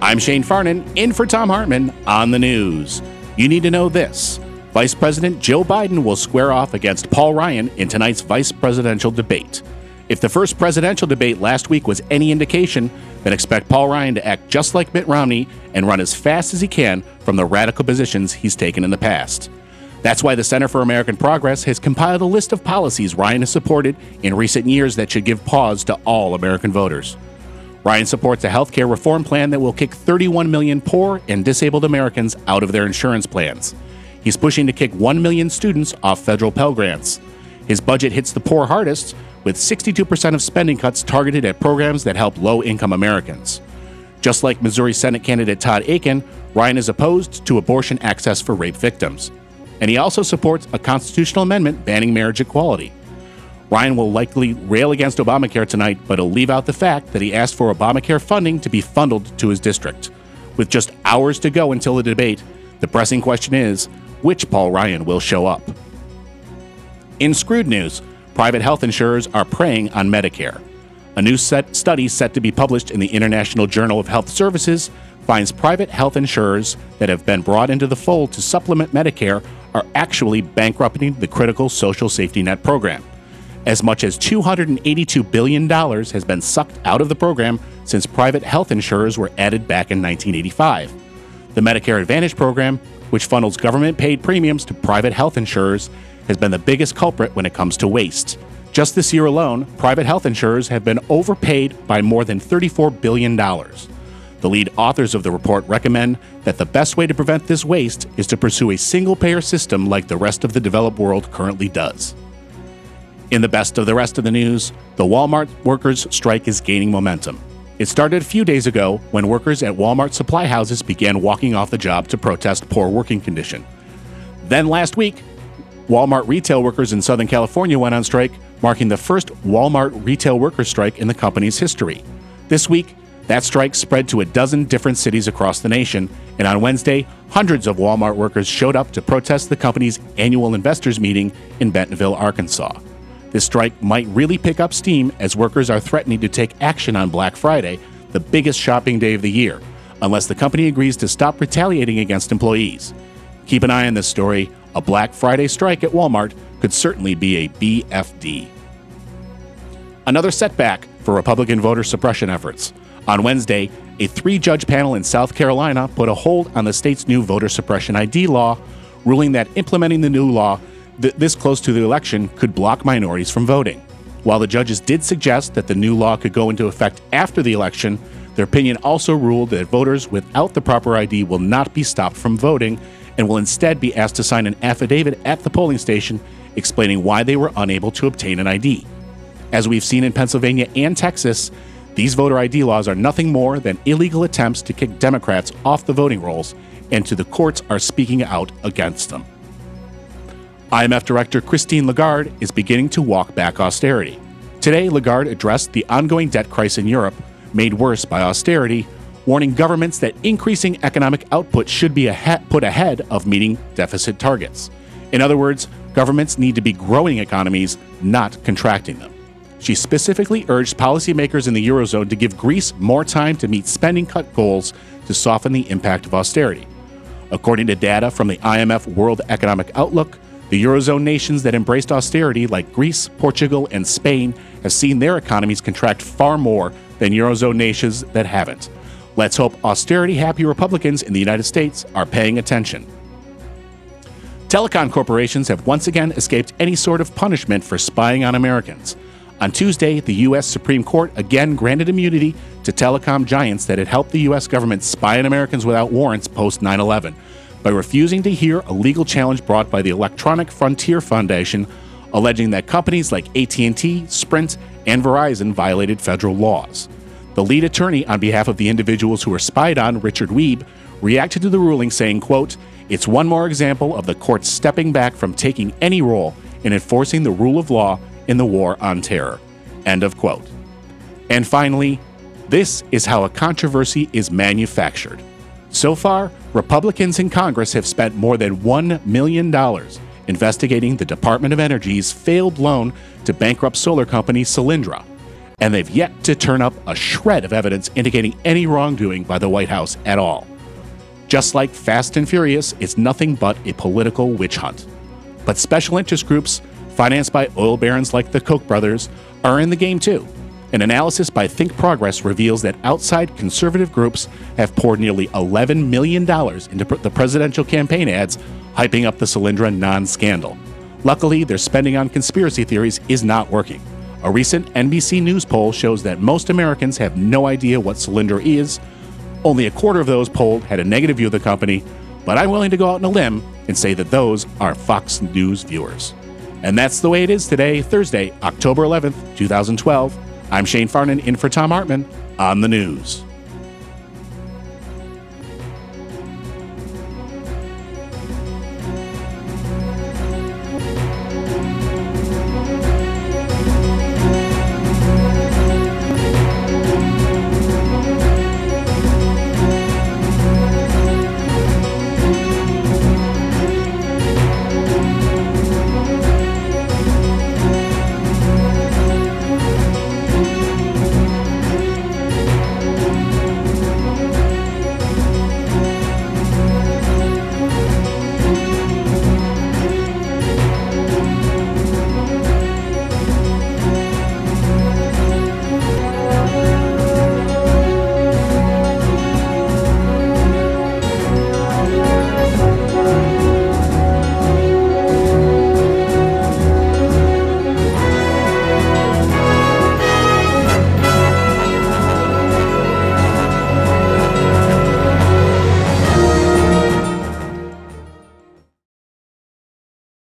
I'm Shane Farnan, in for Thom Hartmann on the news. You need to know this. Vice President Joe Biden will square off against Paul Ryan in tonight's vice presidential debate. If the first presidential debate last week was any indication, then expect Paul Ryan to act just like Mitt Romney and run as fast as he can from the radical positions he's taken in the past. That's why the Center for American Progress has compiled a list of policies Ryan has supported in recent years that should give pause to all American voters. Ryan supports a health care reform plan that will kick 31 million poor and disabled Americans out of their insurance plans. He's pushing to kick 1 million students off federal Pell Grants. His budget hits the poor hardest, with 62% of spending cuts targeted at programs that help low-income Americans. Just like Missouri Senate candidate Todd Akin, Ryan is opposed to abortion access for rape victims. And he also supports a constitutional amendment banning marriage equality. Ryan will likely rail against Obamacare tonight, but he'll leave out the fact that he asked for Obamacare funding to be funneled to his district. With just hours to go until the debate, the pressing question is, which Paul Ryan will show up? In Screwed news, private health insurers are preying on Medicare. A new study set to be published in the International Journal of Health Services finds private health insurers that have been brought into the fold to supplement Medicare are actually bankrupting the critical social safety net program. As much as $282 billion has been sucked out of the program since private health insurers were added back in 1985. The Medicare Advantage program, which funnels government-paid premiums to private health insurers, has been the biggest culprit when it comes to waste. Just this year alone, private health insurers have been overpaid by more than $34 billion. The lead authors of the report recommend that the best way to prevent this waste is to pursue a single-payer system like the rest of the developed world currently does. In the best of the rest of the news, the Walmart workers' strike is gaining momentum. It started a few days ago when workers at Walmart supply houses began walking off the job to protest poor working condition. Then last week, Walmart retail workers in Southern California went on strike, marking the first Walmart retail workers' strike in the company's history. This week, that strike spread to a dozen different cities across the nation, and on Wednesday, hundreds of Walmart workers showed up to protest the company's annual investors meeting in Bentonville, Arkansas. This strike might really pick up steam as workers are threatening to take action on Black Friday, the biggest shopping day of the year, unless the company agrees to stop retaliating against employees. Keep an eye on this story. A Black Friday strike at Walmart could certainly be a BFD. Another setback for Republican voter suppression efforts. On Wednesday, a 3-judge panel in South Carolina put a hold on the state's new voter suppression ID law, ruling that implementing the new law this close to the election could block minorities from voting. While the judges did suggest that the new law could go into effect after the election, their opinion also ruled that voters without the proper ID will not be stopped from voting and will instead be asked to sign an affidavit at the polling station explaining why they were unable to obtain an ID. As we've seen in Pennsylvania and Texas, these voter ID laws are nothing more than illegal attempts to kick Democrats off the voting rolls, and the courts are speaking out against them. IMF Director Christine Lagarde is beginning to walk back austerity. Today, Lagarde addressed the ongoing debt crisis in Europe, made worse by austerity, warning governments that increasing economic output should be put ahead of meeting deficit targets. In other words, governments need to be growing economies, not contracting them. She specifically urged policymakers in the Eurozone to give Greece more time to meet spending cut goals to soften the impact of austerity. According to data from the IMF World Economic Outlook, the Eurozone nations that embraced austerity, like Greece, Portugal, and Spain, have seen their economies contract far more than Eurozone nations that haven't. Let's hope austerity-happy Republicans in the United States are paying attention. Telecom corporations have once again escaped any sort of punishment for spying on Americans. On Tuesday, the U.S. Supreme Court again granted immunity to telecom giants that had helped the U.S. government spy on Americans without warrants post 9/11 by refusing to hear a legal challenge brought by the Electronic Frontier Foundation, alleging that companies like AT&T, Sprint, and Verizon violated federal laws. The lead attorney on behalf of the individuals who were spied on, Richard Wiebe, reacted to the ruling saying, quote, "It's one more example of the court stepping back from taking any role in enforcing the rule of law in the war on terror." End of quote. And finally, this is how a controversy is manufactured. So far, Republicans in Congress have spent more than $1 million investigating the Department of Energy's failed loan to bankrupt solar company Solyndra. and they've yet to turn up a shred of evidence indicating any wrongdoing by the White House at all. Just like Fast and Furious, it's nothing but a political witch hunt. But special interest groups, financed by oil barons like the Koch brothers, are in the game too. An analysis by Think Progress reveals that outside conservative groups have poured nearly $11 million into the presidential campaign ads, hyping up the Solyndra non-scandal. Luckily, their spending on conspiracy theories is not working. A recent NBC News poll shows that most Americans have no idea what Solyndra is. Only a quarter of those polled had a negative view of the company, but I'm willing to go out on a limb and say that those are Fox News viewers. And that's the way it is today, Thursday, October 11th, 2012. I'm Shane Farnan in for Thom Hartmann on the news.